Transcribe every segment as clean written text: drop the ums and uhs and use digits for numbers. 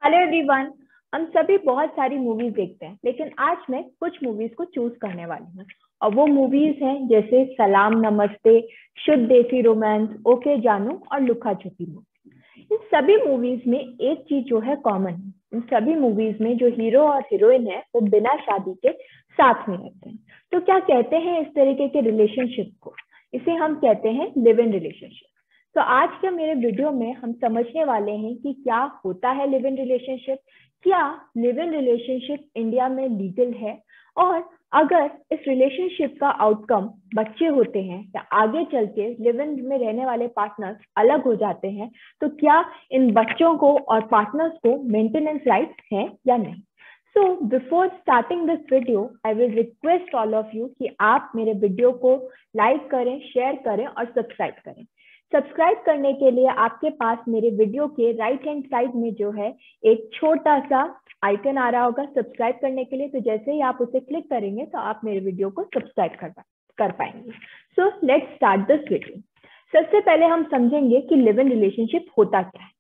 Hello everyone. हम सभी बहुत सारी मूवीज देखते हैं, लेकिन आज मैं कुछ मूवीज को चूज करने वाली हूँ। और वो मूवीज हैं जैसे सलाम नमस्ते, शुद्ध देसी रोमांस, ओके जानू और लुका छुपी मूवी। इन सभी मूवीज में एक चीज जो है कॉमन है। इन सभी मूवीज में जो हीरो और हीरोइन है वो बिना शादी के साथ में रहते हैं। तो क्या कहते हैं इस तरीके के रिलेशनशिप को? इसे हम कहते हैं लिव इन रिलेशनशिप। तो आज के मेरे वीडियो में हम समझने वाले हैं कि क्या होता है लिव इन रिलेशनशिप, क्या लिव इन रिलेशनशिप इंडिया में लीगल है, और अगर इस रिलेशनशिप का आउटकम बच्चे होते हैं या आगे चल के लिव इन में रहने वाले पार्टनर्स अलग हो जाते हैं, तो क्या इन बच्चों को और पार्टनर्स को मेंटेनेंस राइट्स हैं या नहीं। So before starting this video I will request all of you कि आप मेरे वीडियो को लाइक करें, शेयर करें और सब्सक्राइब करें। सब्सक्राइब करने के लिए आपके पास मेरे वीडियो के राइट हैंड साइड में जो है एक छोटा सा आइकन आ रहा होगा सब्सक्राइब करने के लिए। तो जैसे ही आप उसे क्लिक करेंगे तो आप मेरे वीडियो को सब्सक्राइब कर पाएंगे। So let's start this video. सबसे पहले हम समझेंगे कि लिव इन रिलेशनशिप होता क्या है।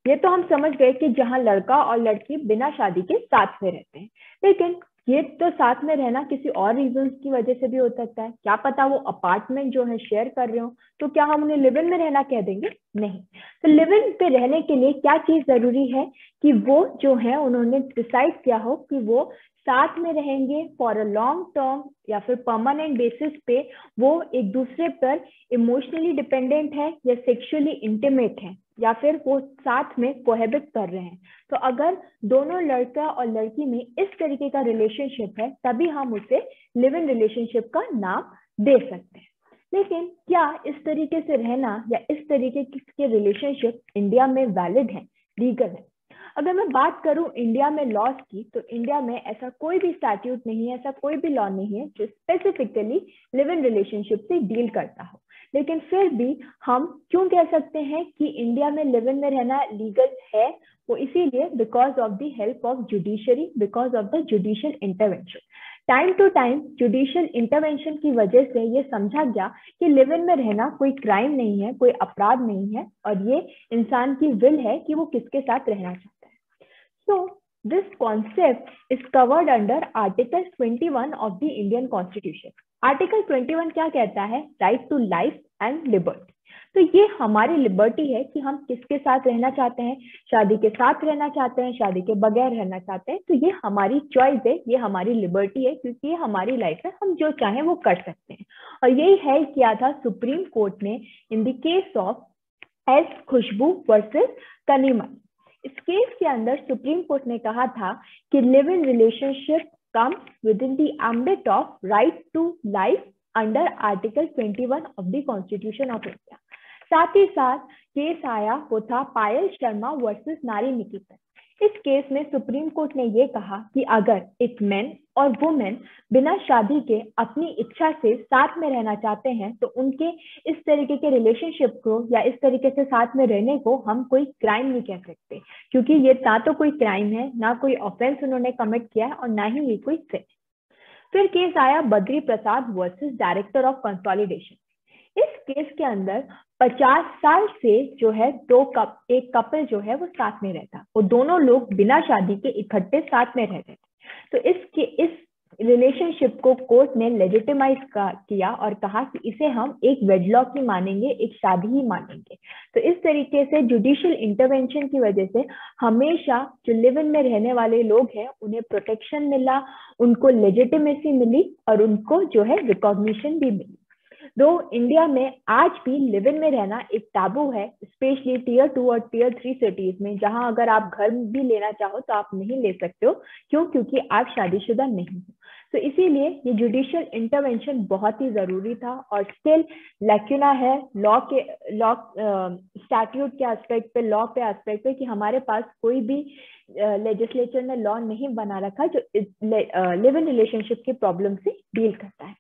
ये तो हम समझ गए कि जहां लड़का और लड़की बिना शादी के साथ में रहते हैं, लेकिन ये तो साथ में रहना किसी और रीजंस की वजह से भी हो सकता है। क्या पता वो अपार्टमेंट जो है शेयर कर रहे हो, तो क्या हम उन्हें लिव इन में रहना कह देंगे? नहीं। तो लिव इन पे रहने के लिए क्या चीज जरूरी है कि वो जो है उन्होंने डिसाइड किया हो कि वो साथ में रहेंगे फॉर अ लॉन्ग टर्म या फिर परमानेंट बेसिस पे। वो एक दूसरे पर इमोशनली डिपेंडेंट है या सेक्सुअली इंटीमेट है, या फिर वो साथ में कोहेबिट कर रहे हैं। तो अगर दोनों लड़का और लड़की में इस तरीके का रिलेशनशिप है, तभी हम उसे लिव इन रिलेशनशिप का नाम दे सकते हैं। लेकिन क्या इस तरीके से रहना या इस तरीके के रिलेशनशिप इंडिया में वैलिड है, लीगल है? अगर मैं बात करूं इंडिया में लॉज की, तो इंडिया में ऐसा कोई भी स्टैट्यूट नहीं है, ऐसा कोई भी लॉ नहीं है जो स्पेसिफिकली लिव इन रिलेशनशिप से डील करता हो। लेकिन फिर भी हम क्यों कह सकते हैं कि इंडिया में लिव इन में रहना लीगल है? वो इसीलिए because of the help of judiciary, because of the judicial intervention. Time to time judicial intervention की वजह से ये समझा गया कि लिव इन में रहना कोई क्राइम नहीं है, कोई अपराध नहीं है, और ये इंसान की विल है कि वो किसके साथ रहना चाहता है। So this concept is covered under Article 21 of the Indian Constitution. Article 21 क्या कहता है? Right to life and liberty. तो ये हमारी लिबर्टी है कि हम किसके साथ रहना चाहते हैं, शादी के साथ रहना चाहते हैं, शादी के बगैर रहना चाहते हैं। तो ये हमारी चॉइस है, ये हमारी लिबर्टी है, क्योंकि ये हमारी लाइफ है, हम जो चाहें वो कर सकते हैं। और यही है किया था सुप्रीम कोर्ट ने in the case of S Khushboo versus Kanniammal. इस केस के अंदर सुप्रीम कोर्ट ने कहा था कि live in relationship comes within the ambit of right to life under article 21 of the constitution of India. साथ ही साथ केस आया वो था पायल शर्मा वर्सेस नारी निकेतन। इस केस में सुप्रीम कोर्ट ने ये कहा कि अगर एक मैन और वुमेन बिना शादी के अपनी इच्छा से साथ में रहना चाहते हैं, तो उनके इस तरीके के रिलेशनशिप को या इस तरीके से साथ में रहने को हम कोई क्राइम नहीं कह सकते, क्योंकि ये ना तो कोई क्राइम है, ना कोई ऑफेंस उन्होंने कमिट किया है, और ना ही ये कोई सिन। फिर केस आया Badri Prasad versus director of consolidation. इस केस के अंदर 50 साल से जो है एक कपल जो है वो साथ में रहता, वो दोनों लोग बिना शादी के इकट्ठे साथ में रहते थे। तो इस रिलेशनशिप को कोर्ट ने लेजिटिमाइज किया और कहा कि इसे हम एक वेडलॉक ही मानेंगे, एक शादी ही मानेंगे। तो इस तरीके से जुडिशियल इंटरवेंशन की वजह से हमेशा जो लिव इन में रहने वाले लोग हैं उन्हें प्रोटेक्शन मिला, उनको लेजिटिमेसी मिली, और उनको जो है रिकॉग्निशन भी मिली। दो इंडिया में आज भी लिव इन में रहना एक टाबू है, स्पेशली टीयर 2 और टीयर 3 सिटीज में, जहां अगर आप घर भी लेना चाहो तो आप नहीं ले सकते हो। क्यों? क्योंकि आप शादीशुदा नहीं हो। तो इसीलिए ये जुडिशियल इंटरवेंशन बहुत ही जरूरी था, और स्टिल लैक्यूना है लॉ स्टैट्यूट के एस्पेक्ट पे, लॉ पे एस्पेक्ट पे, कि हमारे पास कोई भी लेजिस्लेचर ने लॉ नहीं बना रखा जो लिव इन रिलेशनशिप की प्रॉब्लम से डील करता है।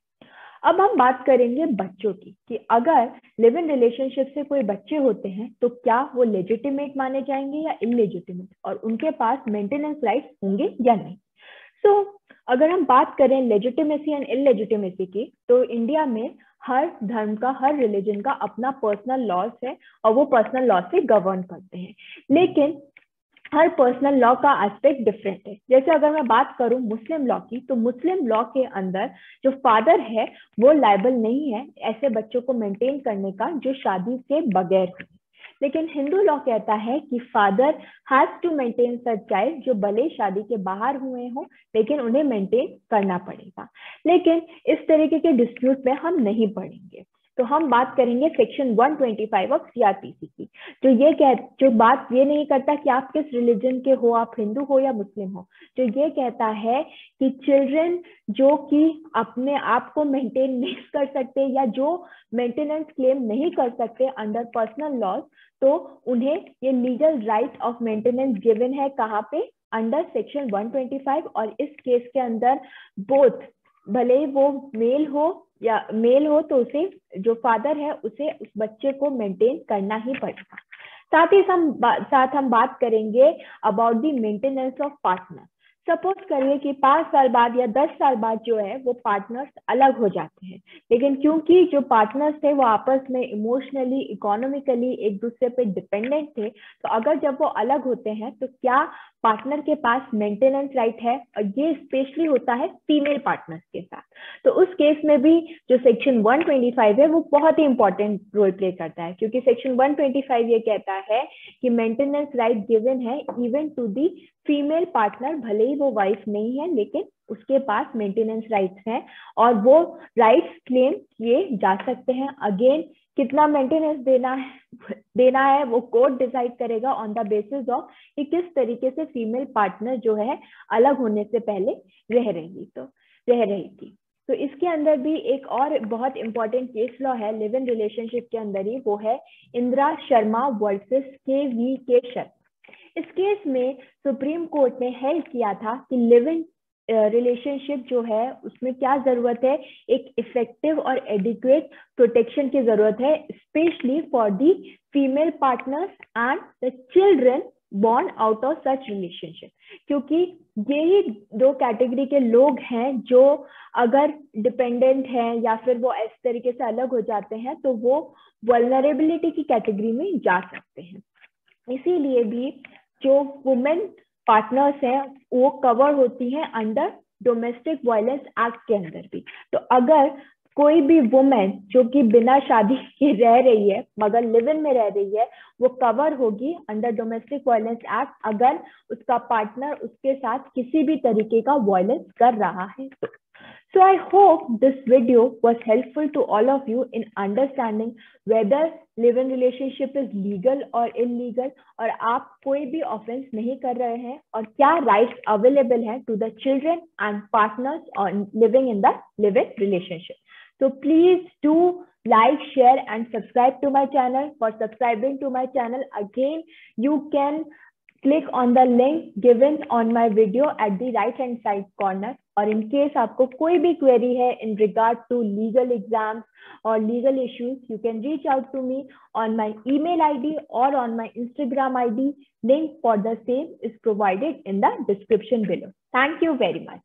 अब हम बात करेंगे बच्चों की, कि अगर लिव इन रिलेशनशिप से कोई बच्चे होते हैं तो क्या वो लेजिटिमेट माने जाएंगे या इलेजिटिमेट, और उनके पास मेंटेनेंस राइट्स होंगे या नहीं। अगर हम बात करें लेजिटिमेसी एंड इलेजिटिमेसी की, तो इंडिया में हर धर्म का, हर रिलीजन का अपना पर्सनल लॉज है, और वो पर्सनल लॉ से गवर्न करते हैं। लेकिन हर पर्सनल लॉ का एस्पेक्ट डिफरेंट है। जैसे अगर मैं बात करूं मुस्लिम लॉ की, तो मुस्लिम लॉ के अंदर जो फादर है वो लायबल नहीं है ऐसे बच्चों को मेंटेन करने का जो शादी के बगैर हुए। लेकिन हिंदू लॉ कहता है कि father has to maintain such child, जो भले शादी के बाहर हुए हों लेकिन उन्हें मेंटेन करना पड़ेगा। लेकिन इस तरीके के डिस्प्यूट में हम नहीं पढ़ेंगे। तो हम बात करेंगे सेक्शन 125 ऑफ सीआरपीसी की, जो बात ये नहीं करता कि आप किस रिलीजन के हो, आप हिंदू हो या मुस्लिम हो, जो ये कहता है कि चिल्ड्रन जो कि अपने आप को मेंटेन नहीं कर सकते या जो मेंटेनेंस क्लेम नहीं कर सकते अंडर पर्सनल लॉज, तो उन्हें ये legal right of maintenance given है। कहाँ पे? Under section 125। और इस केस के अंदर बोथ, भले ही वो मेल हो तो उसे, जो फादर है उसे उस बच्चे को मेंटेन करना ही पड़ेगा। साथ हम बात करेंगे about the maintenance of partner. Suppose करिए कि 5 साल बाद या 10 साल बाद जो है वो पार्टनर्स अलग हो जाते हैं, लेकिन क्योंकि जो पार्टनर्स थे वो आपस में इमोशनली, इकोनॉमिकली एक दूसरे पे डिपेंडेंट थे, तो अगर जब वो अलग होते हैं तो क्या पार्टनर के पास मेंटेनेंस राइट है? और ये स्पेशली होता है फीमेल पार्टनर्स के साथ। तो उस केस में भी जो सेक्शन 125 है वो बहुत ही इंपॉर्टेंट रोल प्ले करता है, क्योंकि सेक्शन 125 ये कहता है कि मेंटेनेंस राइट गिवन है even to the female partner, भले ही वो वाइफ नहीं है लेकिन उसके पास मेंटेनेंस राइट्स हैं और वो राइट्स क्लेम किए जा सकते हैं। अगेन कितना मेंटेनेंस देना है वो कोर्ट डिसाइड करेगा ऑन द बेसिस ऑफ कि किस तरीके से फीमेल पार्टनर जो है अलग होने से पहले रह रही थी। तो इसके अंदर भी एक और बहुत इंपॉर्टेंट केस लॉ है लिव इन रिलेशनशिप के अंदर ही, वो है इंदिरा शर्मा वर्सेस के शर्मा। इस केस में सुप्रीम कोर्ट ने हेल्ड किया था कि लिव इन रिलेशनशिप जो है उसमें क्या जरूरत है, एक इफेक्टिव और एडिक्वेट प्रोटेक्शन की जरूरत है, specially for the female partners and the children born out of such relationship. क्योंकि यही दो कैटेगरी के लोग हैं जो अगर डिपेंडेंट हैं या फिर वो इस तरीके से अलग हो जाते हैं तो वो वल्नरेबिलिटी की कैटेगरी में जा सकते हैं। इसीलिए भी जो वुमेन पार्टनर्स हैं वो कवर होती हैं अंडर डोमेस्टिक वायलेंस एक्ट के अंदर भी। तो अगर कोई भी वुमेन जो कि बिना शादी के रह रही है मगर लिव इन में रह रही है, वो कवर होगी अंडर डोमेस्टिक वायलेंस एक्ट अगर उसका पार्टनर उसके साथ किसी भी तरीके का वायलेंस कर रहा है। So I hope this video was helpful to all of you in understanding whether live-in relationship is legal or illegal, और आप कोई भी ऑफेंस नहीं कर रहे हैं और क्या राइट्स अवेलेबल हैं to the children and partners on living in the live-in relationship. So please do like, share and subscribe to my channel. For subscribing to my channel, again you can click on the link given on my video at the right hand side corner. और in case आपको कोई भी query है in regard to legal exams or legal issues, you can reach out to me on my email ID or on my Instagram ID. Link for the same is provided in the description below. Thank you very much.